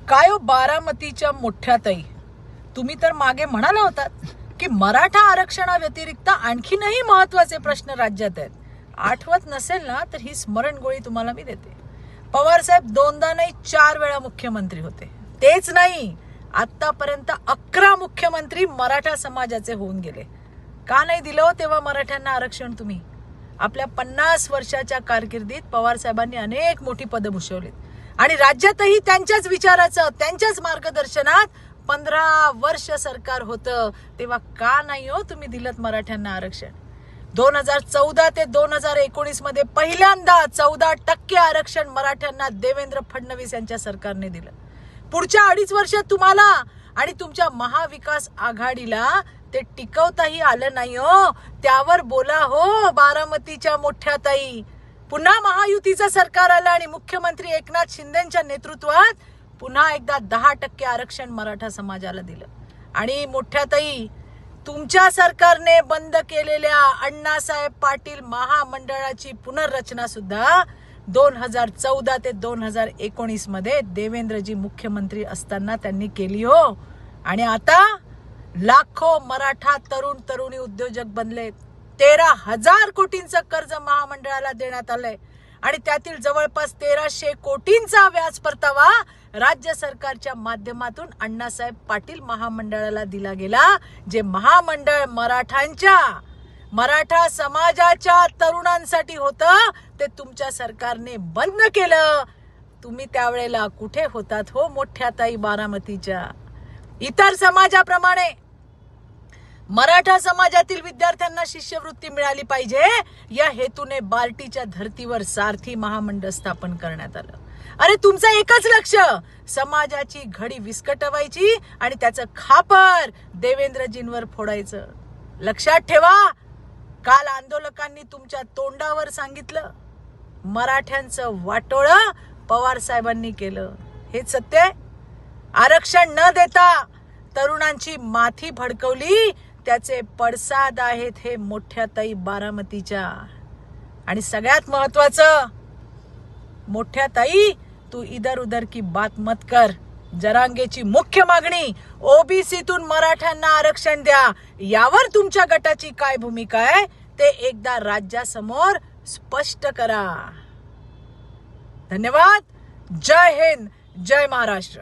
काय हो बारामतीच्या मोठ्या ताई, तुम्ही तर मागे म्हणाला होतात की मराठा आरक्षणाव्यतिरिक्त आणखीनही महत्वाचे प्रश्न राज्यात आहेत. आठवत नसेल ना तर ही स्मरणगोळी तुम्हाला मी देते. पवार साहेब दोनदा नाही 4 वेळा मुख्यमंत्री होते. तेच नाही, आतापर्यंत 11 मुख्यमंत्री मराठा समाजाचे होऊन गेले. का नाही दिलं हो तेव्हा मराठ्यांना आरक्षण? तुम्ही आपल्या 50 वर्षाच्या कारकिर्दीत पवार साहेबांनी अनेक मोठी पदं भूषवलीत आणि राज्यातही त्यांच्याच विचाराचं, त्यांच्याच मार्गदर्शनात 15 वर्ष सरकार होतं. तेव्हा का नाही हो तुम्ही दिलत मराठ्यांना आरक्षण? 2014 ते 2019 मध्ये पहिल्यांदा 14% आरक्षण मराठ्यांना देवेंद्र फडणवीस यांच्या सरकारने दिलं. पुढच्या 2.5 वर्षात तुम्हाला आणि तुमच्या महाविकास आघाडीला ते टिकवताही आलं नाही हो. त्यावर बोला हो बारामतीच्या मोठ्या ताई. पुन्हा महायुतीचं सरकार आलं आणि मुख्यमंत्री एकनाथ शिंदेच्या नेतृत्वात पुन्हा एकदा 10% आरक्षण मराठा समाजाला दिलं. आणि मोठ्या ताई, तुमच्या सरकारने बंद केलेल्या अण्णासाहेब पाटील महामंडळाची पुनर्रचना सुद्धा 2014 ते 2019 मध्ये देवेंद्रजी मुख्यमंत्री असताना त्यांनी केली हो. आणि आता लाखो मराठा तरुण तरुणी उद्योजक बनलेत. 13,000 कोटींचं कर्ज महामंडळाला देण्यात आलंय आणि त्यातील जवळपास 1,300 कोटींचा व्याज परतावा राज्य सरकारच्या माध्यमातून अण्णासाहेब पाटील महामंडळाला दिला गेला. जे महामंडळ मराठा समाजाच्या तरुणांसाठी होतं ते तुमच्या सरकारने बंद केलं. तुम्ही त्यावेळेला कुठे होतात हो मोठ्या ताई बारामतीच्या? इतर समाजाप्रमाणे मराठा समाजातील विद्यार्थ्यांना शिष्यवृत्ती मिळाली पाहिजे या हेतूने बार्टीच्या धर्तीवर सारथी महामंडळ स्थापन करण्यात आलं. अरे तुमचं एकच लक्ष, समाजाची घडी विस्कटवायची आणि त्याचं खापर देवेंद्रजींवर फोडायचं. लक्षात ठेवा, काल आंदोलकांनी तुमच्या तोंडावर सांगितलं मराठ्यांचं वाटोळं पवार साहेबांनी केलं. हेच सत्य आहे. आरक्षण न देता तरुणांची माथी भडकवली, त्याचे पडसाद आहेत हे मोठ्या ताई बारामतीच्या. आणि सगळ्यात महत्वाचं, मोठ्या ताई, तू इधर उधर की बात मत कर. जरांगेची मुख्य मागणी ओबीसीतून मराठ्यांना आरक्षण द्या. यावर तुमच्या गटाची काय भूमिका आहे ते एकदा राज्यासमोर स्पष्ट करा. धन्यवाद. जय हिंद, जय महाराष्ट्र.